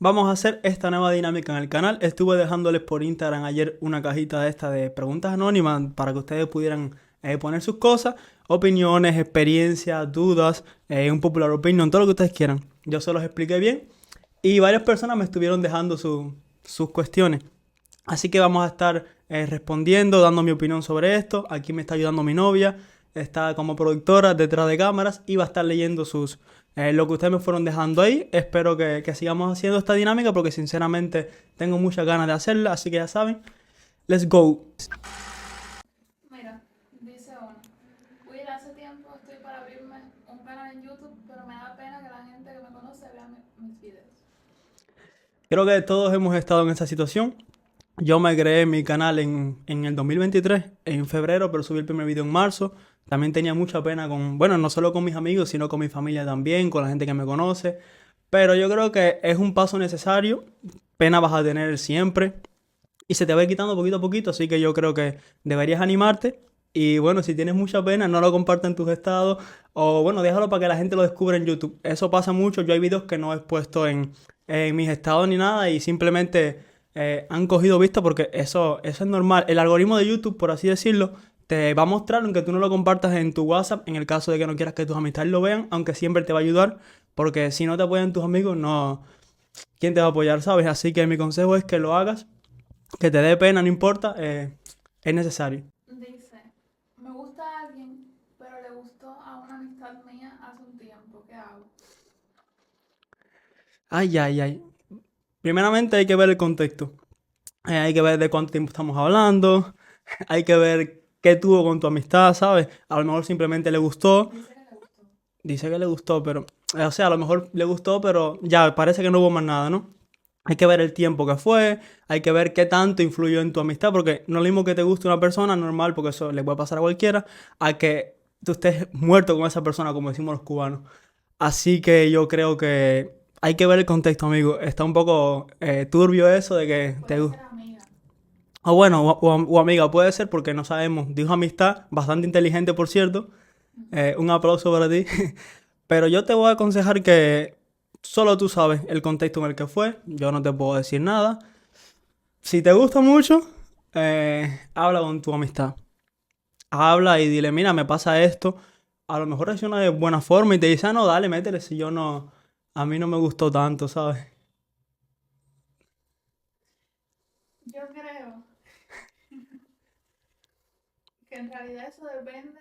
Vamos a hacer esta nueva dinámica en el canal. Estuve dejándoles por Instagram ayer una cajita de esta de preguntas anónimas para que ustedes pudieran poner sus cosas, opiniones, experiencias, dudas, un popular opinion, todo lo que ustedes quieran. Yo se los expliqué bien y varias personas me estuvieron dejando sus cuestiones. Así que vamos a estar respondiendo, dando mi opinión sobre esto. Aquí me está ayudando mi novia, está como productora detrás de cámaras y va a estar leyendo lo que ustedes me fueron dejando ahí. Espero que sigamos haciendo esta dinámica porque sinceramente tengo muchas ganas de hacerla, así que ya saben, let's go. Mira, dice uno. Will, hace tiempo estoy para abrirme un canal en YouTube, pero me da pena que la gente que me conoce vea mis videos. Creo que todos hemos estado en esa situación. Yo me creé mi canal en el 2023, en febrero, pero subí el primer video en marzo. También tenía mucha pena bueno, no solo con mis amigos, sino con mi familia también, con la gente que me conoce. Pero yo creo que es un paso necesario. Pena vas a tener siempre. Y se te va a ir quitando poquito a poquito, así que yo creo que deberías animarte. Y bueno, si tienes mucha pena, no lo compartas en tus estados. O bueno, déjalo para que la gente lo descubra en YouTube. Eso pasa mucho. Yo hay videos que no he puesto en mis estados ni nada y simplemente han cogido vista porque eso es normal. El algoritmo de YouTube, por así decirlo, te va a mostrar, aunque tú no lo compartas en tu WhatsApp, en el caso de que no quieras que tus amistades lo vean, aunque siempre te va a ayudar, porque si no te apoyan tus amigos, no, ¿quién te va a apoyar, sabes? Así que mi consejo es que lo hagas, que te dé pena, no importa, es necesario. Dice, me gusta alguien, pero le gustó a una amistad mía hace un tiempo. ¿Qué hago? Ay, ay, ay. Primeramente hay que ver el contexto. Hay que ver de cuánto tiempo estamos hablando. Hay que ver qué tuvo con tu amistad, ¿sabes? A lo mejor simplemente le gustó. Dice que le gustó. Dice que le gustó, pero... o sea, a lo mejor le gustó, pero ya parece que no hubo más nada, ¿no? Hay que ver el tiempo que fue, hay que ver qué tanto influyó en tu amistad, porque no es lo mismo que te guste una persona normal, porque eso le puede pasar a cualquiera, a que tú estés muerto con esa persona, como decimos los cubanos. Así que yo creo que hay que ver el contexto, amigo. Está un poco turbio eso de que te Puede gusta. ser amiga. O bueno, o amiga, puede ser porque no sabemos. Dijo amistad, bastante inteligente, por cierto. Un aplauso para ti. Pero yo te voy a aconsejar que solo tú sabes el contexto en el que fue. Yo no te puedo decir nada. Si te gusta mucho, habla con tu amistad. Habla y dile, mira, me pasa esto. A lo mejor reacciona de buena forma y te dice, ah, no, dale, métele. Si yo no, a mí no me gustó tanto, ¿sabes? Yo creo que en realidad eso depende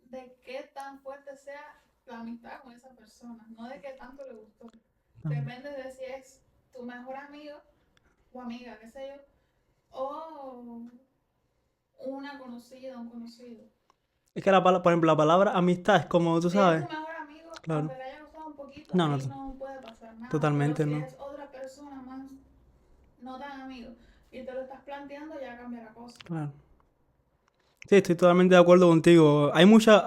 de qué tan fuerte sea la amistad con esa persona, no de qué tanto le gustó. Depende de si es tu mejor amigo o amiga, qué sé yo, o una conocida, un conocido. Es que por ejemplo, la palabra amistad es como, tú Si es sabes. tu mejor amigo, Claro. aunque le haya gustado un poquito, No, no, ahí no puede pasar nada. Pero totalmente si no. es otra persona más no tan amigo y te lo estás planteando, ya cambia la cosa. Claro. Sí, estoy totalmente de acuerdo contigo. Hay muchas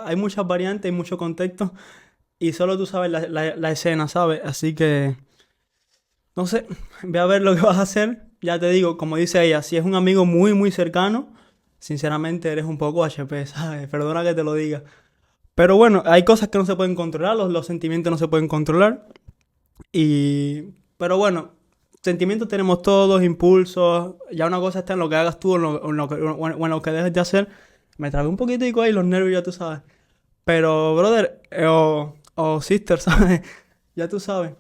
variantes, hay mucho contexto y solo tú sabes la escena, ¿sabes? Así que, no sé, ve a ver lo que vas a hacer. Ya te digo, como dice ella, si es un amigo muy, muy cercano, sinceramente eres un poco HP, ¿sabes? Perdona que te lo diga. Pero bueno, hay cosas que no se pueden controlar, los sentimientos no se pueden controlar. Pero bueno, sentimientos tenemos todos, impulsos. Ya una cosa está en lo que hagas tú o en lo que dejes de hacer. Me trabé un poquitico ahí los nervios, ya tú sabes. Pero, brother, o sister, ¿sabes? Ya tú sabes.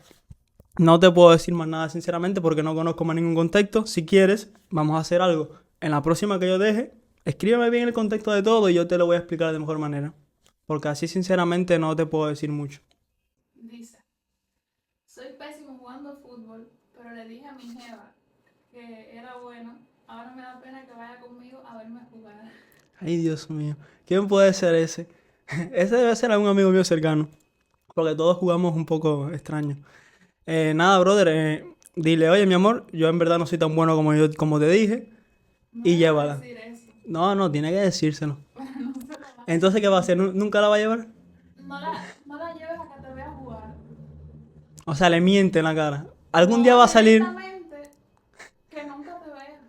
No te puedo decir más nada, sinceramente, porque no conozco más ningún contexto. Si quieres, vamos a hacer algo. En la próxima que yo deje, escríbeme bien el contexto de todo y yo te lo voy a explicar de mejor manera. Porque así, sinceramente, no te puedo decir mucho. Dice, soy pésimo jugando fútbol, pero le dije a mi jeva que era bueno. Ahora me da pena que vaya conmigo a verme jugar. Ay, Dios mío. ¿Quién puede ser ese? Ese debe ser algún amigo mío cercano. Porque todos jugamos un poco extraño. Nada, brother. Dile, oye, mi amor, yo en verdad no soy tan bueno como te dije. No Y le va a llévala. decir eso, No, no, tiene que decírselo. pero no se lo va a Entonces, ¿qué va a decir. hacer? ¿Nunca la va a llevar? No la lleves a que te vea jugar. O sea, le miente en la cara. Algún día No, va a salir, directamente, que nunca te vea.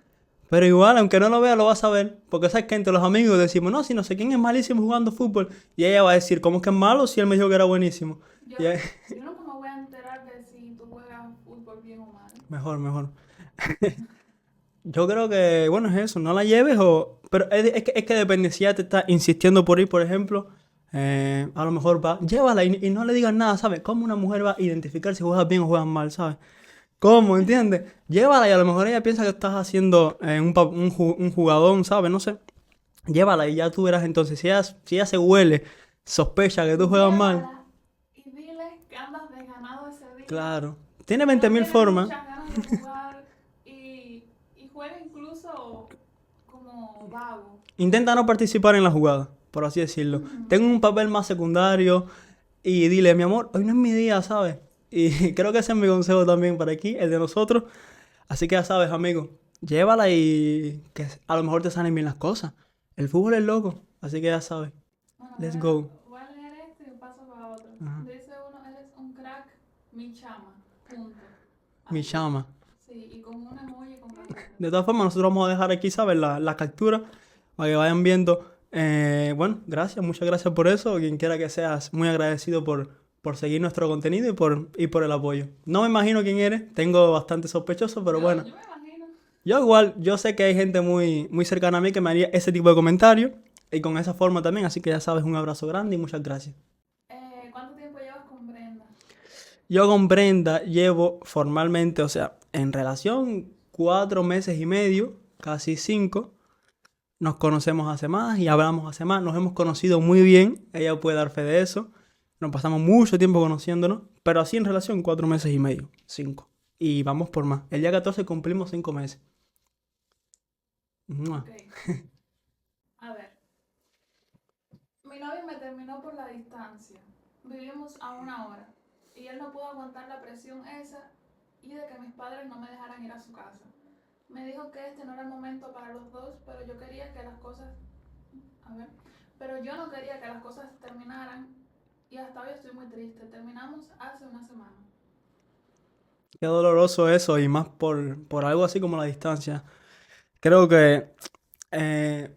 pero igual, aunque no lo vea, lo va a saber. Porque sabes que entre los amigos decimos, no, si no sé quién es malísimo jugando fútbol. Y ella va a decir, ¿cómo es que es malo si él me dijo que era buenísimo? Yo, Y ella- yo nunca me voy a enterar de si tú juegas fútbol bien bien o mal. Mejor, mejor. Yo creo que, bueno, es eso, no la lleves o... Pero es que depende, si ella te está insistiendo por ir, por ejemplo, a lo mejor va, llévala y no le digas nada, ¿sabes? ¿Cómo una mujer va a identificar si juegas bien o juegas mal, ¿sabes? ¿Cómo? ¿Entiendes? Llévala y a lo mejor ella piensa que estás haciendo un jugadón, ¿sabes? No sé. Llévala y ya tú verás entonces, si ella se huele, sospecha que tú juegas mal, Llévala y dile que andas desganado ese día, claro. Tiene que no 20.000 tienes formas. muchas ganas de jugar y juega incluso como vago. Intenta no participar en la jugada, por así decirlo. Ujú. Tengo un papel más secundario y dile, mi amor, hoy no es mi día, ¿sabes? Y creo que ese es mi consejo también para aquí, el de nosotros. Así que ya sabes, amigo, llévala y que a lo mejor te salen bien las cosas. El fútbol es loco, así que ya sabes. Bueno, Let's go. voy a leer esto y paso para otro. Ajá. Dice uno, eres un crack, mi chama. Punto. Mi Así. chama. Sí, y con un emoji con caritas. De todas formas, nosotros vamos a dejar aquí, ¿sabes? La captura para que vayan viendo. Bueno, gracias, muchas gracias por eso. Quien quiera que seas, muy agradecido por seguir nuestro contenido y por el apoyo. No me imagino quién eres, tengo bastante sospechoso, pero bueno. Yo me imagino. Yo igual, yo sé que hay gente muy, muy cercana a mí que me haría ese tipo de comentarios y con esa forma también, así que ya sabes, un abrazo grande y muchas gracias. ¿Cuánto tiempo llevas con Brenda? Yo con Brenda llevo formalmente, o sea, en relación 4 meses y medio, casi 5. Nos conocemos hace más y hablamos hace más. Nos hemos conocido muy bien. Ella puede dar fe de eso. Nos pasamos mucho tiempo conociéndonos. Pero así en relación, 4 meses y medio. 5. Y vamos por más. El día 14 cumplimos 5 meses. ¡Mua! Ok. A ver. Mi novio me terminó por la distancia. Vivimos a 1 hora. Y él no pudo aguantar la presión esa y de que mis padres no me dejaran ir a su casa. Me dijo que este no era el momento para los dos, pero yo quería que las cosas... A ver. Pero yo no quería que las cosas terminaran y hasta hoy estoy muy triste. Terminamos hace una semana. Qué doloroso eso y más por algo así como la distancia. Creo que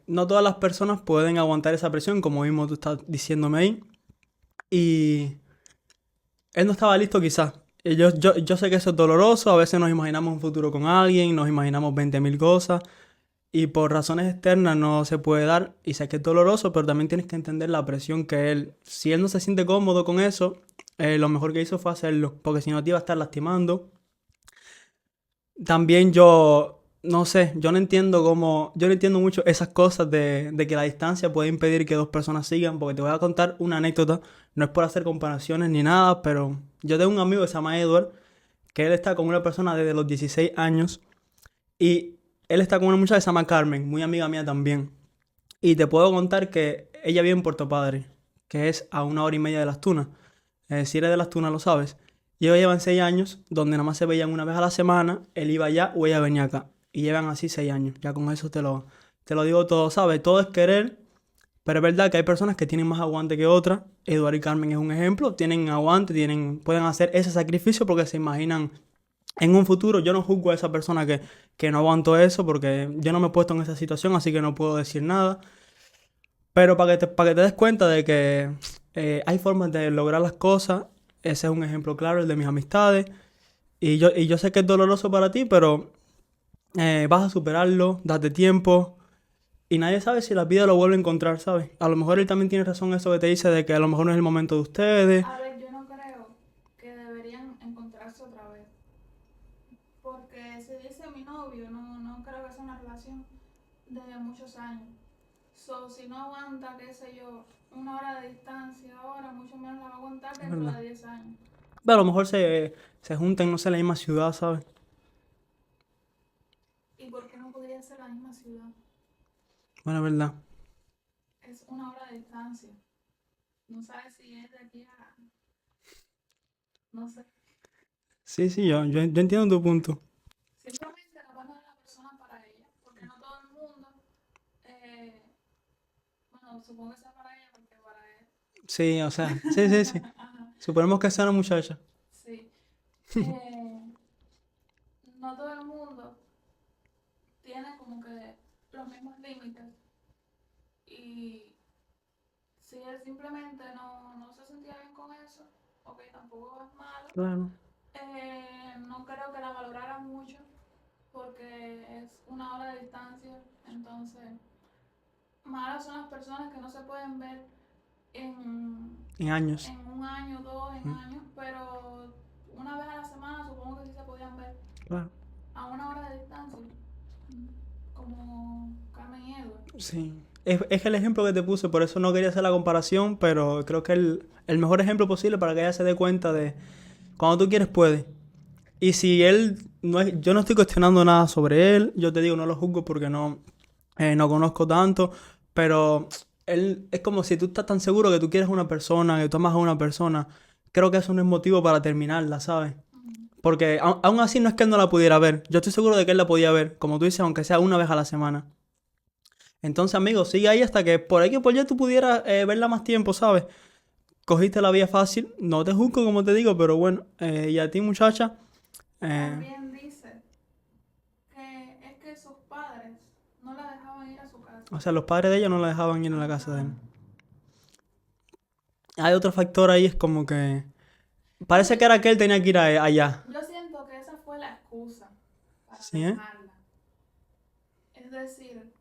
no todas las personas pueden aguantar esa presión, como mismo tú estás diciéndome ahí. Y él no estaba listo quizás. Y yo sé que eso es doloroso, a veces nos imaginamos un futuro con alguien, nos imaginamos 20.000 cosas y por razones externas no se puede dar y sé que es doloroso, pero también tienes que entender la presión que él, si él no se siente cómodo con eso, lo mejor que hizo fue hacerlo, porque si no te iba a estar lastimando. También yo, no sé, yo no entiendo mucho esas cosas de que la distancia puede impedir que dos personas sigan, porque te voy a contar una anécdota, no es por hacer comparaciones ni nada, pero yo tengo un amigo que se llama Edward, que él está con una persona desde los 16 años y él está con una muchacha que se llama Carmen, muy amiga mía también. Y te puedo contar que ella vive en Puerto Padre, que es a 1 hora y media de Las Tunas. Si eres de Las Tunas lo sabes. Y ellos llevan 6 años, donde nada más se veían una vez a la semana, él iba allá o ella venía acá. Y llevan así 6 años. Ya con eso te lo digo todo, ¿sabes? Todo es querer, pero es verdad que hay personas que tienen más aguante que otras. Eduardo y Carmen es un ejemplo. Tienen aguante, pueden hacer ese sacrificio porque se imaginan en un futuro. Yo no juzgo a esa persona que no aguantó eso porque yo no me he puesto en esa situación, así que no puedo decir nada. Pero para que te des cuenta de que hay formas de lograr las cosas, ese es un ejemplo claro, el de mis amistades. Y yo sé que es doloroso para ti, pero vas a superarlo, date tiempo. Y nadie sabe si la vida lo vuelve a encontrar, ¿sabes? A lo mejor él también tiene razón en eso que te dice de que a lo mejor no es el momento de ustedes. A ver, yo no creo que deberían encontrarse otra vez. Porque si dice mi novio, no creo que sea una relación de muchos años. Si no aguanta, qué sé yo, 1 hora de distancia ahora, mucho menos la va a aguantar Es dentro verdad. de 10 años. Pero a lo mejor se juntan, no sé, en la misma ciudad, ¿sabes? ¿Y por qué no podría ser la misma ciudad? Bueno, es verdad. Es 1 hora de distancia. No sabes si es de aquí a... No sé. Sí, sí, yo entiendo tu punto. Simplemente capaz no es la persona para ella. Porque no todo el mundo... eh, bueno, supongo que sea para ella porque para él... Sí, o sea, sí, sí, sí. Ajá, Suponemos que sea una muchacha. sí. Eh, no todo el mundo tiene como que los mismos límites. Y si él simplemente no se sentía bien con eso, ok, tampoco es malo. Claro. no creo que la valorara mucho porque es una hora de distancia, entonces malas son las personas que no se pueden ver en, En años. en un año, dos, en años, pero una vez a la semana supongo que sí se podían ver Claro. a una hora de distancia, como Carmen y Edward. Sí. Es el ejemplo que te puse, por eso no quería hacer la comparación, pero creo que el mejor ejemplo posible para que ella se dé cuenta de cuando tú quieres, puedes. Y si él no es, yo no estoy cuestionando nada sobre él, yo te digo, no lo juzgo porque no conozco tanto, pero él es como si tú estás tan seguro que tú quieres a una persona, que tú amas a una persona, creo que eso no es motivo para terminarla, ¿sabes? Porque aún así no es que él no la pudiera ver, yo estoy seguro de que él la podía ver, como tú dices, aunque sea una vez a la semana. Entonces, amigo, sigue ahí hasta que por ahí que por ya tú pudieras verla más tiempo, ¿sabes? Cogiste la vía fácil, no te juzgo como te digo, pero bueno, y a ti muchacha, eh, También dice que es que sus padres no la dejaban ir a su casa. o sea, los padres de ella no la dejaban ir a la casa de él. Ajá. Hay otro factor ahí, es como que Yo, parece que era que él tenía que ir allá. yo siento que esa fue la excusa para ¿Sí, eh? dejarla. Es decir,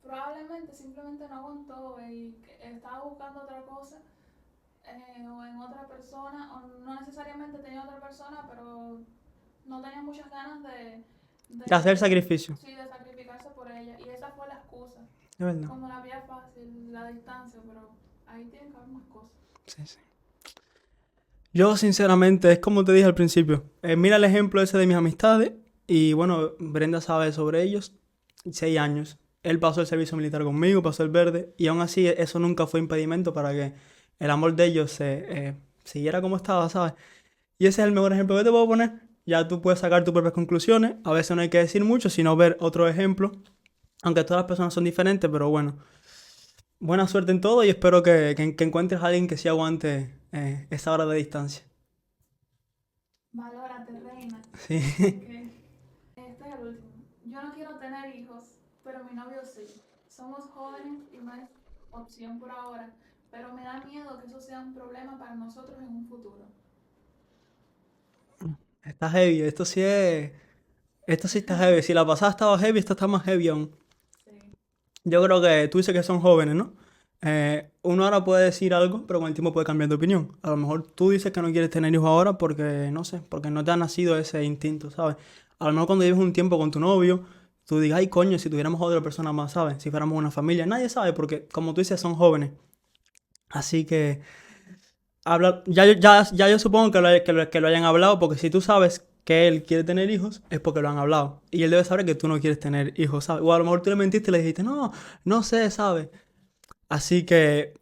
probablemente simplemente no aguantó y estaba buscando otra cosa o en otra persona, o no necesariamente tenía otra persona, pero no tenía muchas ganas De hacer de, sacrificio. sí, de sacrificarse por ella. Y esa fue la excusa. Es verdad. Como la vía fácil, la distancia, pero ahí tienen que haber más cosas. Sí, sí. Yo, sinceramente, es como te dije al principio. Mira el ejemplo ese de mis amistades. Y bueno, Brenda sabe sobre ellos. 6 años. Él pasó el servicio militar conmigo, pasó el verde. Y aún así, eso nunca fue impedimento para que el amor de ellos se siguiera como estaba, ¿sabes? Y ese es el mejor ejemplo que te puedo poner. Ya tú puedes sacar tus propias conclusiones. A veces no hay que decir mucho, sino ver otro ejemplo. Aunque todas las personas son diferentes, pero bueno. Buena suerte en todo y espero que encuentres a alguien que sí aguante esa hora de distancia. Valórate, reina. Sí. Ok. Este es el último. Yo no quiero tener hijos, pero mi novio sí. Somos jóvenes y no es opción por ahora, pero me da miedo que eso sea un problema para nosotros en un futuro. Está heavy. Esto sí está heavy. Si la pasada estaba heavy, esto está más heavy aún. Sí. Yo creo que tú dices que son jóvenes, ¿no? Uno ahora puede decir algo, pero con el tiempo puede cambiar de opinión. A lo mejor tú dices que no quieres tener hijos ahora porque, no sé, porque no te ha nacido ese instinto, ¿sabes? A lo mejor cuando lleves un tiempo con tu novio, tú digas, ay, coño, si tuviéramos otra persona más, ¿sabes? Si fuéramos una familia, nadie sabe porque, como tú dices, son jóvenes. Así que, ya yo supongo que lo hayan hablado porque si tú sabes que él quiere tener hijos, es porque lo han hablado. Y él debe saber que tú no quieres tener hijos, ¿sabes? O a lo mejor tú le mentiste y le dijiste, no, no sé, ¿sabes? Así que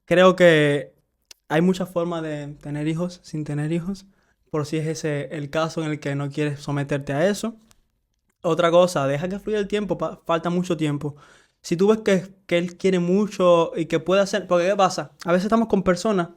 creo que hay muchas formas de tener hijos sin tener hijos, por si es ese el caso en el que no quieres someterte a eso. Otra cosa, deja que fluya el tiempo, falta mucho tiempo. Si tú ves que él quiere mucho y que puede hacer, porque ¿qué pasa? A veces estamos con personas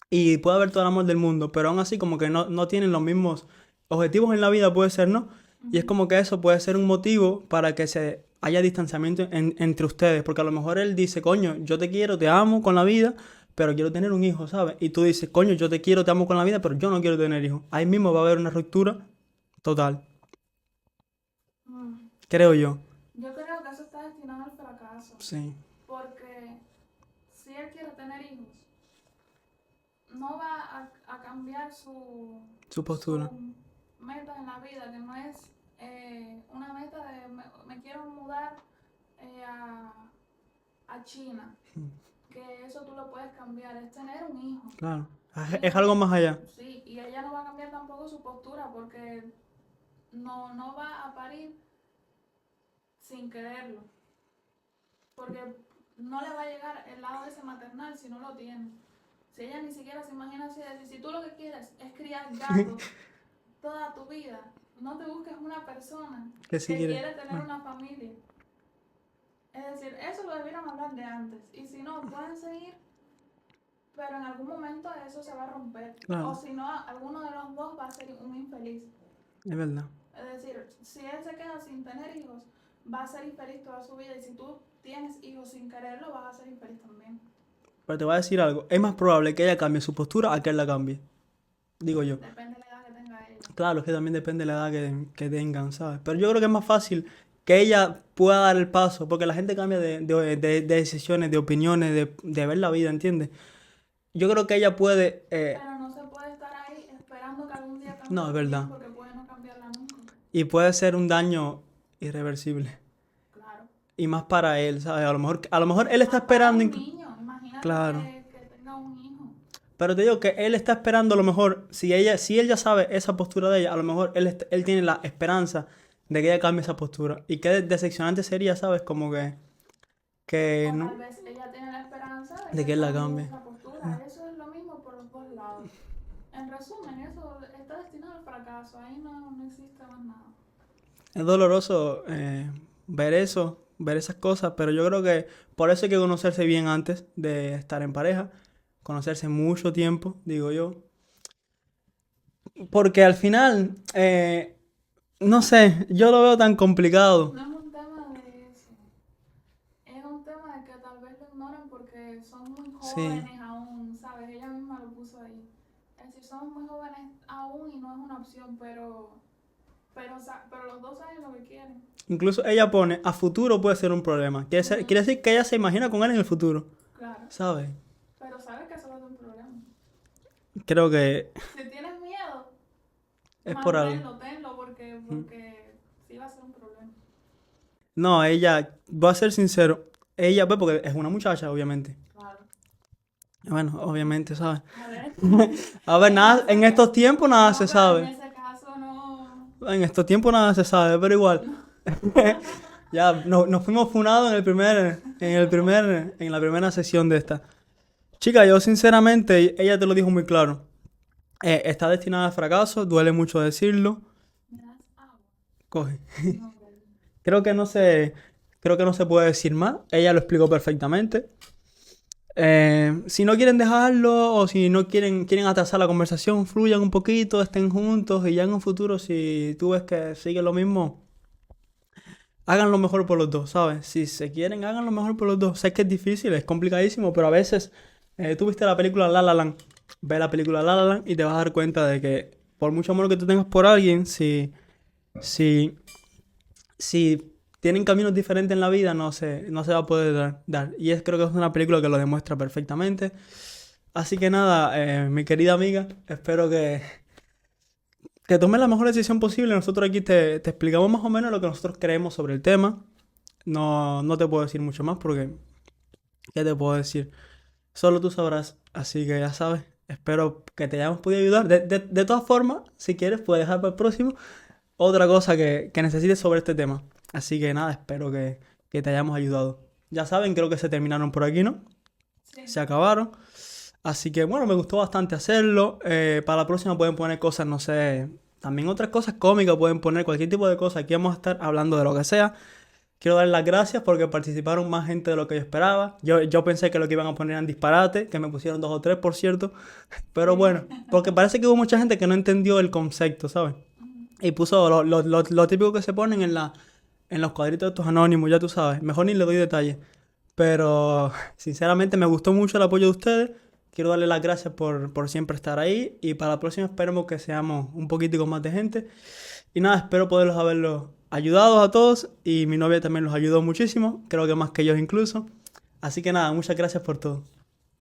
y puede haber todo el amor del mundo, pero aún así como que no tienen los mismos objetivos en la vida, puede ser, ¿no? Y es como que eso puede ser un motivo para que se haya distanciamiento entre ustedes, porque a lo mejor él dice, coño, yo te quiero, te amo con la vida, pero quiero tener un hijo, ¿sabes? Y tú dices, coño, yo te quiero, te amo con la vida, pero yo no quiero tener hijos. Ahí mismo va a haber una ruptura total, Mm. creo yo. Yo creo que eso está destinado al fracaso, Sí, porque si él quiere tener hijos, no va a cambiar su postura. su meta en la vida, que no es una meta de me quiero mudar eh, a, a China, que eso tú lo puedes cambiar, es tener un hijo. Claro, Y es algo más allá. sí, y ella no va a cambiar tampoco su postura porque no va a parir sin quererlo, porque no le va a llegar el lado ese maternal si no lo tiene. Si ella ni siquiera se imagina así, decir, si tú lo que quieres es criar gatos toda tu vida, no te busques una persona Que que si quiere. quiere tener Bueno, una familia. Es decir, eso lo debieron hablar de antes. Y si no, pueden seguir, pero en algún momento eso se va a romper. claro, O si no, alguno de los dos va a ser un infeliz. es verdad. Es decir, si él se queda sin tener hijos, va a ser infeliz toda su vida. Y si tú tienes hijos sin quererlo, vas a ser infeliz también. Pero te voy a decir algo, es más probable que ella cambie su postura a que él la cambie, digo yo. Depende de la edad que tenga ella. Claro, es que también depende de la edad que tengan, ¿sabes? Pero yo creo que es más fácil que ella pueda dar el paso, porque la gente cambia de decisiones, de opiniones, de ver la vida, ¿entiendes? Yo creo que ella puede... Pero no se puede estar ahí esperando que algún día cambie no, la es opinión verdad. porque puede no cambiarla nunca. Y puede ser un daño irreversible. Claro. Y más para él, ¿sabes? A lo mejor él está Más para esperando... un niño, imagínate Claro. que tenga un hijo. Pero te digo que él está esperando a lo mejor, si él ya sabe esa postura de ella, a lo mejor él tiene la esperanza de que ella cambie esa postura. Y qué decepcionante sería, ¿sabes? Como que O no, tal vez ella tiene la esperanza de de que que él él la cambie cambie. esa postura. Eso es lo mismo por los dos lados. En resumen, eso está destinado al fracaso. Ahí no existe más nada. Es doloroso ver eso, ver esas cosas, pero yo creo que por eso hay que conocerse bien antes de estar en pareja, conocerse mucho tiempo, digo yo. Porque al final, no sé, yo lo veo tan complicado. No es un tema de eso. Es un tema de que tal vez lo ignoran porque son muy Sí. jóvenes aún, ¿sabes? Ella misma lo puso ahí. Es decir, somos muy jóvenes aún y no es una opción, pero los dos saben lo que quieren. Incluso ella pone, a futuro puede ser un problema. Quiere decir que ella se imagina con él en el futuro, Claro. ¿sabes? Pero sabes que eso va a ser un problema. Creo que Si tienes miedo, es por algo. tenlo porque sí va a ser un problema. No, ella, voy a ser sincero, ella, pues, porque es una muchacha, obviamente. Claro. Bueno, obviamente, ¿sabes? A ver. A ver, nada, en estos tiempos nada se En sabe. ese caso no. En estos tiempos nada se sabe, pero igual. Ya nos fuimos funados en la primera sesión de esta. Chica, yo sinceramente, ella te lo dijo muy claro. Está destinada al fracaso, duele mucho decirlo. ¿Me das agua? Coge. No, bebé. Creo que no se, creo que no se puede decir más. Ella lo explicó perfectamente. Si no quieren dejarlo o si no quieren atrasar la conversación, fluyan un poquito, estén juntos y ya en un futuro, si tú ves que sigue lo mismo, hagan lo mejor por los dos, ¿sabes? Si se quieren, hagan lo mejor por los dos. Sé que es difícil, es complicadísimo, pero a veces tú viste la película La La Land, ve la película La La Land y te vas a dar cuenta de que por mucho amor que tú tengas por alguien, si, si tienen caminos diferentes en la vida, no se va a poder dar. Y creo que es una película que lo demuestra perfectamente. Así que nada, mi querida amiga, espero que tomes la mejor decisión posible. Nosotros aquí te explicamos más o menos lo que nosotros creemos sobre el tema. No te puedo decir mucho más porque, ¿qué te puedo decir? Solo tú sabrás. Así que ya sabes, espero que te hayamos podido ayudar. De todas formas, si quieres, puedes dejar para el próximo otra cosa que necesites sobre este tema. Así que nada, espero que te hayamos ayudado. Ya saben, creo que se terminaron por aquí, ¿no? Sí. Se acabaron. Así que bueno, me gustó bastante hacerlo. Para la próxima pueden poner cosas, no sé, también otras cosas cómicas, pueden poner cualquier tipo de cosa. Aquí vamos a estar hablando de lo que sea. Quiero dar las gracias porque participaron más gente de lo que yo esperaba. Yo pensé que lo que iban a poner eran disparate, que me pusieron 2 o 3, por cierto. Pero bueno, porque parece que hubo mucha gente que no entendió el concepto, ¿sabes? Y puso lo típico que se ponen en los cuadritos de estos anónimos, ya tú sabes. Mejor ni le doy detalles. Pero sinceramente me gustó mucho el apoyo de ustedes. Quiero darle las gracias por siempre estar ahí. Y para la próxima esperemos que seamos un poquitico más de gente. Y nada, espero poderlos haberlos ayudado a todos. Y mi novia también los ayudó muchísimo. Creo que más que ellos incluso. Así que nada, muchas gracias por todo.